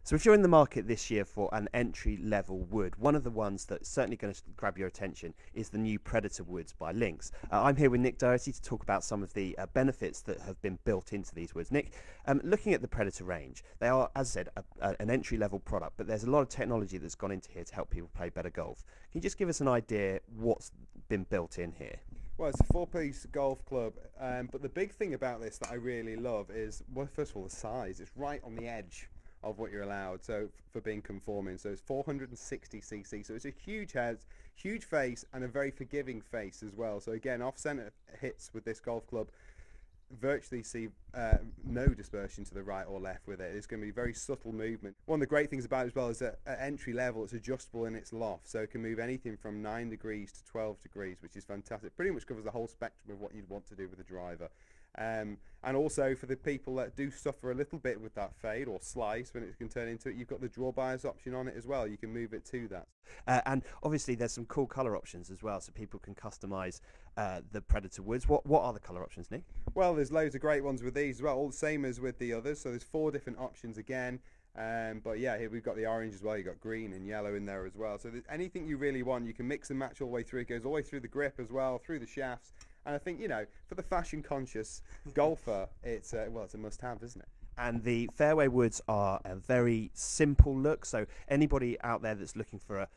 So if you're in the market this year for an entry-level wood, one of the ones that's certainly going to grab your attention is the new Predator Woods by Lynx. I'm here with Nick Dougherty to talk about some of the benefits that have been built into these woods. Nick, looking at the Predator range, they are, as I said, an entry-level product, but there's a lot of technology that's gone into here to help people play better golf. Can you just give us an idea what's been built in here? Well, it's a four-piece golf club, but the big thing about this that I really love is, well, first of all, the size. It's right on the edge of what you're allowed, so for being conforming. So it's 460cc, so it's a huge head, huge face, and a very forgiving face as well. So again, off-centre hits with this golf club virtually see no dispersion to the right or left with it. It's going to be very subtle movement. One of the great things about it as well is that at entry level it's adjustable in its loft, so it can move anything from 9 degrees to 12 degrees, which is fantastic. Pretty much covers the whole spectrum of what you'd want to do with a driver. And also for the people that do suffer a little bit with that fade or slice when it can turn into it, you've got the draw bias option on it as well. You can move it to that. And obviously there's some cool colour options as well, so people can customise the Predator Woods. What are the colour options, Nick? Well, there's loads of great ones with these as well, all the same as with the others. So there's 4 different options again. But yeah, here we've got the orange as well. You've got green and yellow in there as well. So anything you really want, you can mix and match all the way through. It goes all the way through the grip as well, through the shafts. And I think, you know, for the fashion-conscious golfer, it's a must-have, isn't it? And the fairway woods are a very simple look, so anybody out there that's looking for a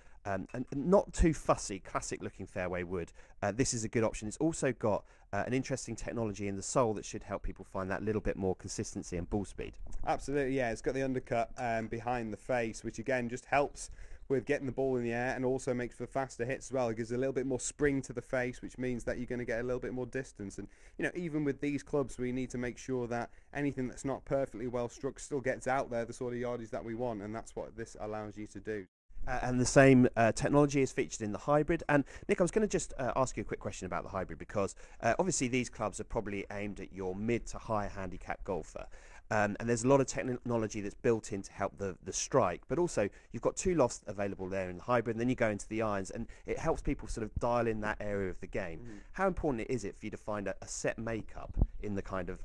not too fussy, classic-looking fairway wood, this is a good option. It's also got an interesting technology in the sole that should help people find that little bit more consistency and ball speed. Absolutely, yeah. It's got the undercut behind the face, which again just helps with getting the ball in the air and also makes for faster hits as well. It gives a little bit more spring to the face, which means that you're going to get a little bit more distance. And you know, even with these clubs, we need to make sure that anything that's not perfectly well struck still gets out there, the sort of yardage that we want, and that's what this allows you to do. And the same technology is featured in the hybrid. And Nick, I was going to just ask you a quick question about the hybrid, because obviously these clubs are probably aimed at your mid to high handicap golfer. And there's a lot of technology that's built in to help the strike, but also you've got 2 lofts available there in the hybrid, and then you go into the irons, and it helps people sort of dial in that area of the game. How important is it for you to find a set makeup in the kind of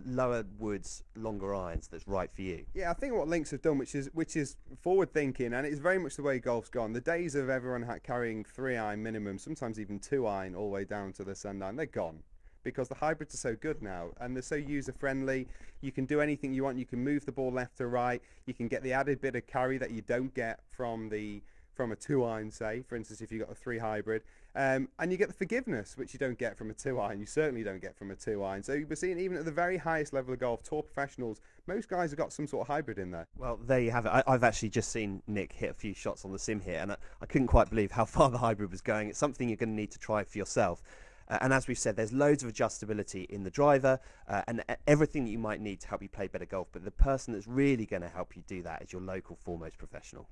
lower woods, longer irons that's right for you? Yeah, I think what Lynx have done, which is forward thinking, and it's very much the way golf's gone. The days of everyone carrying 3-iron minimum, sometimes even 2-iron all the way down to the sand iron, they're gone, because the hybrids are so good now and they're so user friendly. You can do anything you want. You can move the ball left to right. You can get the added bit of carry that you don't get from a 2-iron, say, for instance, if you've got a 3 hybrid. And you get the forgiveness, which you don't get from a 2-iron. You certainly don't get from a 2-iron. So we're seeing even at the very highest level of golf, tour professionals, most guys have got some sort of hybrid in there. Well, there you have it. I've actually just seen Nick hit a few shots on the sim here, and I couldn't quite believe how far the hybrid was going. It's something you're going to need to try for yourself. And as we've said, there's loads of adjustability in the driver and everything that you might need to help you play better golf. But the person that's really going to help you do that is your local foremost professional.